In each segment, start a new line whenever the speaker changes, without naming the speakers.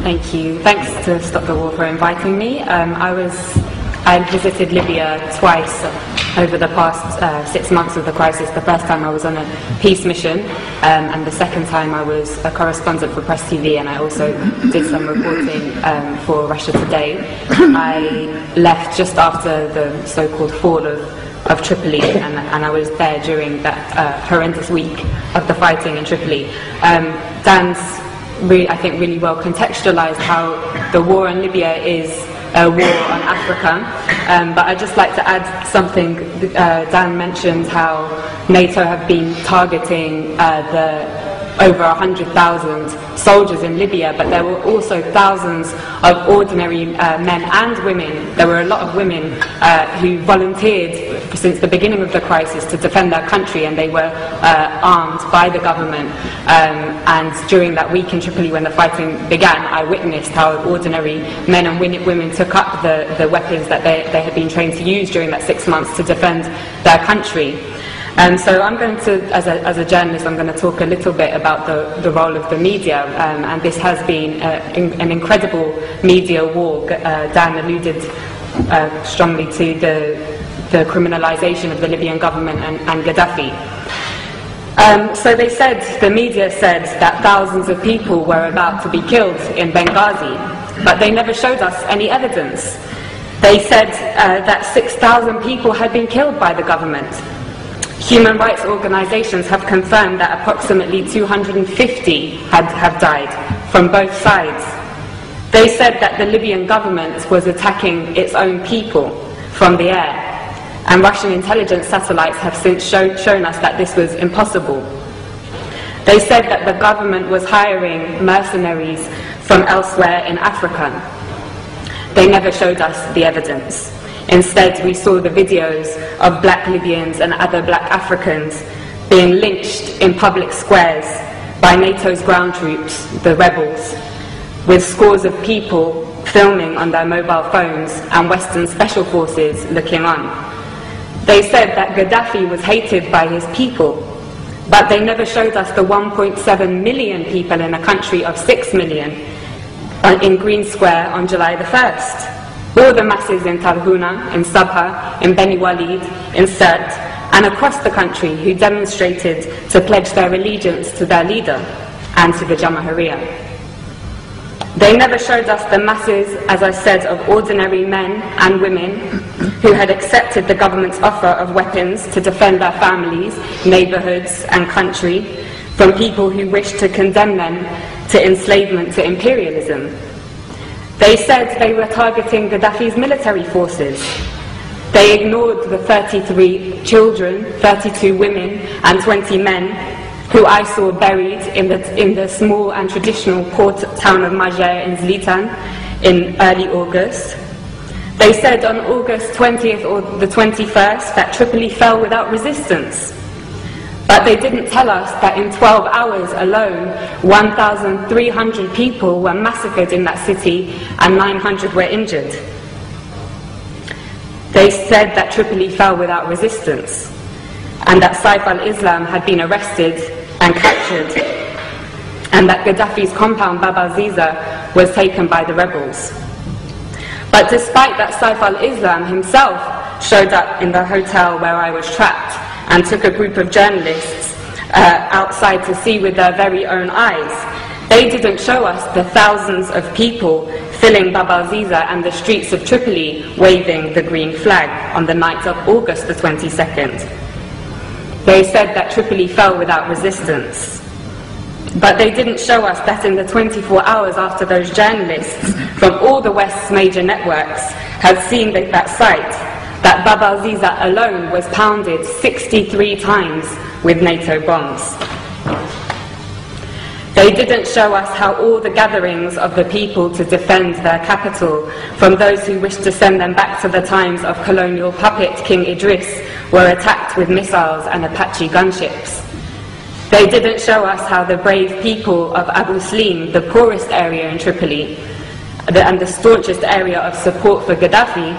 Thank you. Thanks to Stop the War for inviting me. I visited Libya twice over the past 6 months of the crisis. The first time I was on a peace mission, and the second time I was a correspondent for Press TV, and I also did some reporting for Russia Today. I left just after the so-called fall of Tripoli, and I was there during that horrendous week of the fighting in Tripoli. Dan's I think really well contextualized how the war in Libya is a war on Africa, but I'd just like to add something. Dan mentioned how NATO have been targeting over 100,000 soldiers in Libya, but there were also thousands of ordinary men and women. There were a lot of women who volunteered since the beginning of the crisis to defend their country, and they were armed by the government. And during that week in Tripoli when the fighting began, I witnessed how ordinary men and women took up the weapons that they had been trained to use during that 6 months to defend their country. So I'm going to, as a journalist, I'm going to talk a little bit about the role of the media, and this has been an incredible media war. Dan alluded strongly to the criminalization of the Libyan government and Gaddafi. So the media said that thousands of people were about to be killed in Benghazi, but they never showed us any evidence. They said that 6,000 people had been killed by the government. Human rights organizations have confirmed that approximately 250 have died from both sides. They said that the Libyan government was attacking its own people from the air, and Russian intelligence satellites have since shown us that this was impossible. They said that the government was hiring mercenaries from elsewhere in Africa. They never showed us the evidence. Instead, we saw the videos of black Libyans and other black Africans being lynched in public squares by NATO's ground troops, the rebels, with scores of people filming on their mobile phones and Western special forces looking on. They said that Gaddafi was hated by his people, but they never showed us the 1.7 million people in a country of 6 million in Green Square on July the 1st. All the masses in Tarhuna, in Sabha, in Beni Walid, in Sirte, and across the country who demonstrated to pledge their allegiance to their leader and to the Jamahiriya. They never showed us the masses, as I said, of ordinary men and women who had accepted the government's offer of weapons to defend their families, neighborhoods, and country from people who wished to condemn them to enslavement, to imperialism. They said they were targeting Gaddafi's military forces. They ignored the 33 children, 32 women, and 20 men who I saw buried in the small and traditional port town of Majer in Zlitan in early August. They said on August 20th or the 21st that Tripoli fell without resistance. But they didn't tell us that in 12 hours alone, 1,300 people were massacred in that city and 900 were injured. They said that Tripoli fell without resistance, and that Saif al-Islam had been arrested and captured, and that Gaddafi's compound Bab al-Ziza was taken by the rebels. But despite that, Saif al-Islam himself showed up in the hotel where I was trapped and took a group of journalists outside to see with their very own eyes. They didn't show us the thousands of people filling Bab al-Ziza and the streets of Tripoli waving the green flag on the night of August the 22nd. They said that Tripoli fell without resistance. But they didn't show us that in the 24 hours after those journalists from all the West's major networks had seen that site, that Bab al-Ziza alone was pounded 63 times with NATO bombs. They didn't show us how all the gatherings of the people to defend their capital from those who wished to send them back to the times of colonial puppet King Idris were attacked with missiles and Apache gunships. They didn't show us how the brave people of Abu Slim, the poorest area in Tripoli, and the staunchest area of support for Gaddafi,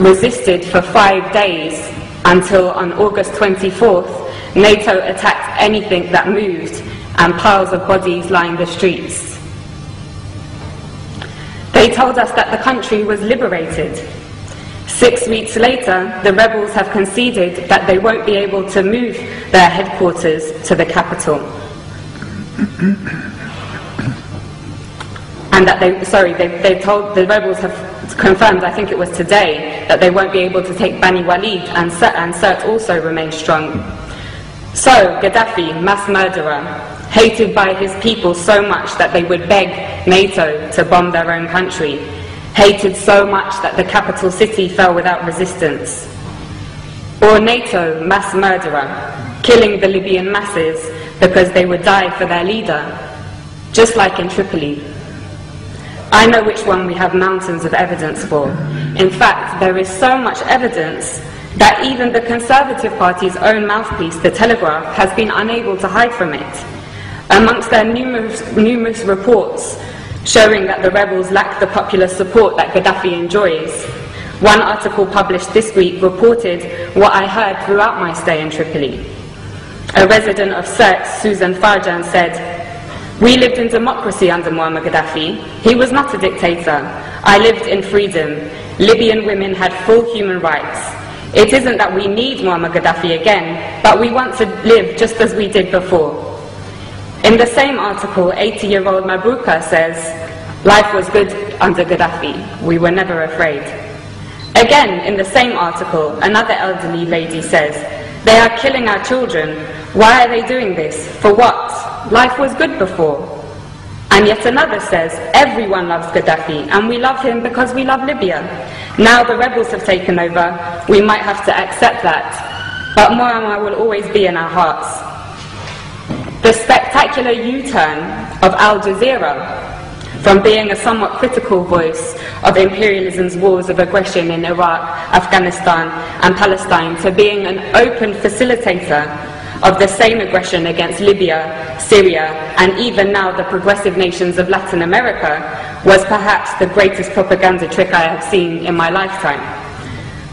resisted for 5 days until on August 24th, NATO attacked anything that moved and piles of bodies lined the streets. They told us that the country was liberated. 6 weeks later, the rebels have conceded that they won't be able to move their headquarters to the capital. And that the rebels have confirmed, I think it was today, that they won't be able to take Bani Walid, and Sirte also remains strong. So, Gaddafi, mass murderer, hated by his people so much that they would beg NATO to bomb their own country, hated so much that the capital city fell without resistance. Or NATO, mass murderer, killing the Libyan masses because they would die for their leader, just like in Tripoli. I know which one we have mountains of evidence for. In fact, there is so much evidence that even the Conservative Party's own mouthpiece, The Telegraph, has been unable to hide from it. Amongst their numerous reports showing that the rebels lack the popular support that Gaddafi enjoys, one article published this week reported what I heard throughout my stay in Tripoli. A resident of Sirte, Susan Farjan, said, "We lived in democracy under Muammar Gaddafi. He was not a dictator. I lived in freedom. Libyan women had full human rights. It isn't that we need Muammar Gaddafi again, but we want to live just as we did before." In the same article, 80-year-old Mabruka says, "Life was good under Gaddafi. We were never afraid." Again, in the same article, another elderly lady says, "They are killing our children. Why are they doing this? For what? Life was good before." And yet another says, "Everyone loves Gaddafi, and we love him because we love Libya. Now the rebels have taken over, we might have to accept that, but Muammar will always be in our hearts." The spectacular U-turn of Al Jazeera, from being a somewhat critical voice of imperialism's wars of aggression in Iraq, Afghanistan and Palestine, to being an open facilitator of the same aggression against Libya, Syria, and even now the progressive nations of Latin America, was perhaps the greatest propaganda trick I have seen in my lifetime.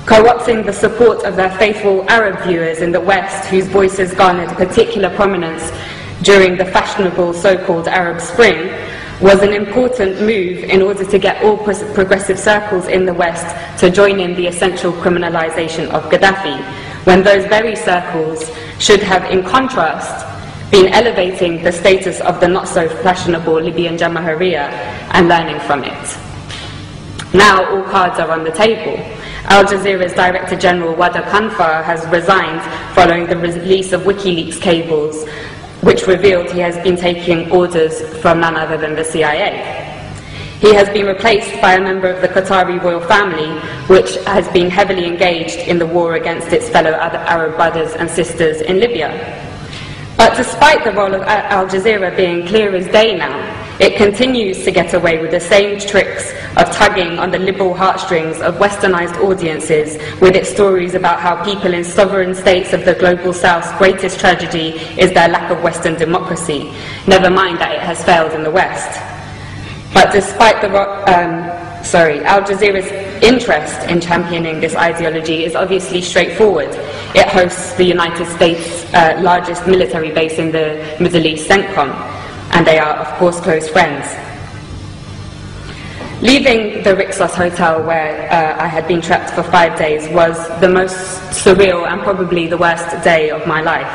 Co-opting the support of their faithful Arab viewers in the West, whose voices garnered particular prominence during the fashionable so-called Arab Spring, was an important move in order to get all progressive circles in the West to join in the essential criminalization of Gaddafi, when those very circles should have, in contrast, been elevating the status of the not-so-fashionable Libyan Jamahiriya and learning from it. Now all cards are on the table. Al Jazeera's Director General Wada Khanfar has resigned following the release of WikiLeaks cables, which revealed he has been taking orders from none other than the CIA. He has been replaced by a member of the Qatari royal family, which has been heavily engaged in the war against its fellow Arab brothers and sisters in Libya. But despite the role of Al Jazeera being clear as day now, it continues to get away with the same tricks of tugging on the liberal heartstrings of westernized audiences with its stories about how people in sovereign states of the global south's greatest tragedy is their lack of Western democracy, never mind that it has failed in the West. But despite Al Jazeera's interest in championing this ideology is obviously straightforward. It hosts the United States' largest military base in the Middle East, CENTCOM, and they are, of course, close friends. Leaving the Rixos Hotel, where I had been trapped for 5 days, was the most surreal and probably the worst day of my life.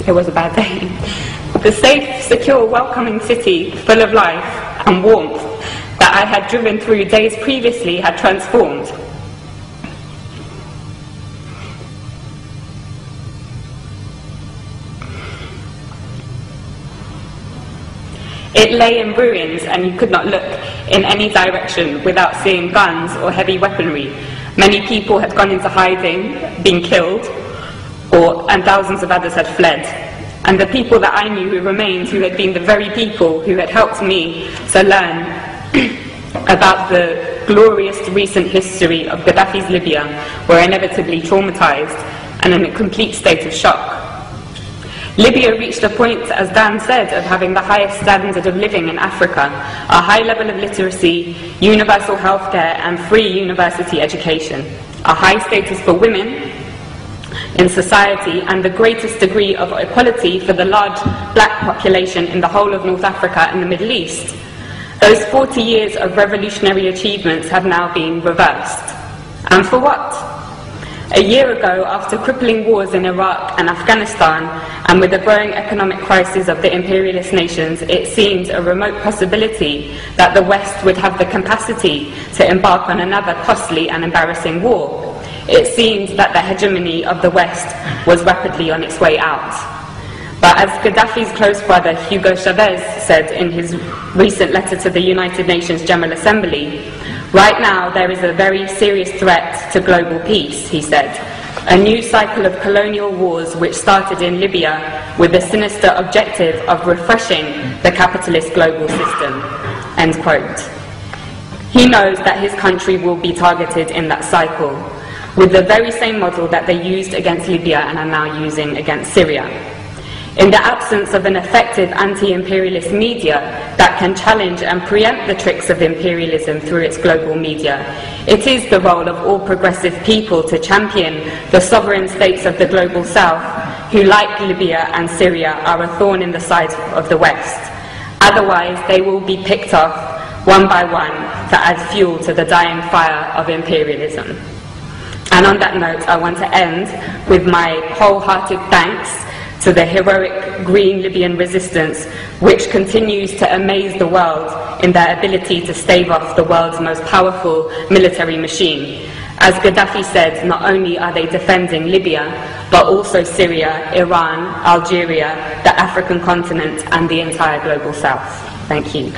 It was a bad day. The safe, secure, welcoming city, full of life and warmth that I had driven through days previously had transformed. It lay in ruins, and you could not look in any direction without seeing guns or heavy weaponry. Many people had gone into hiding, been killed, and thousands of others had fled. And the people that I knew who remained, who had been the very people who had helped me to learn about the glorious recent history of Gaddafi's Libya, were inevitably traumatized and in a complete state of shock. Libya reached a point, as Dan said, of having the highest standard of living in Africa, a high level of literacy, universal healthcare and free university education, a high status for women in society and the greatest degree of equality for the large black population in the whole of North Africa and the Middle East. Those 40 years of revolutionary achievements have now been reversed. And for what? A year ago, after crippling wars in Iraq and Afghanistan, and with the growing economic crisis of the imperialist nations, it seemed a remote possibility that the West would have the capacity to embark on another costly and embarrassing war. It seemed that the hegemony of the West was rapidly on its way out. But as Gaddafi's close brother Hugo Chavez said in his recent letter to the United Nations General Assembly, right now there is a very serious threat to global peace, he said. A new cycle of colonial wars which started in Libya with the sinister objective of refreshing the capitalist global system. End quote. He knows that his country will be targeted in that cycle, with the very same model that they used against Libya and are now using against Syria. In the absence of an effective anti-imperialist media that can challenge and preempt the tricks of imperialism through its global media, it is the role of all progressive people to champion the sovereign states of the global south, who, like Libya and Syria, are a thorn in the side of the West. Otherwise, they will be picked off one by one to add fuel to the dying fire of imperialism. And on that note, I want to end with my wholehearted thanks to the heroic green Libyan resistance, which continues to amaze the world in their ability to stave off the world's most powerful military machine. As Gaddafi said, not only are they defending Libya, but also Syria, Iran, Algeria, the African continent, and the entire global south. Thank you.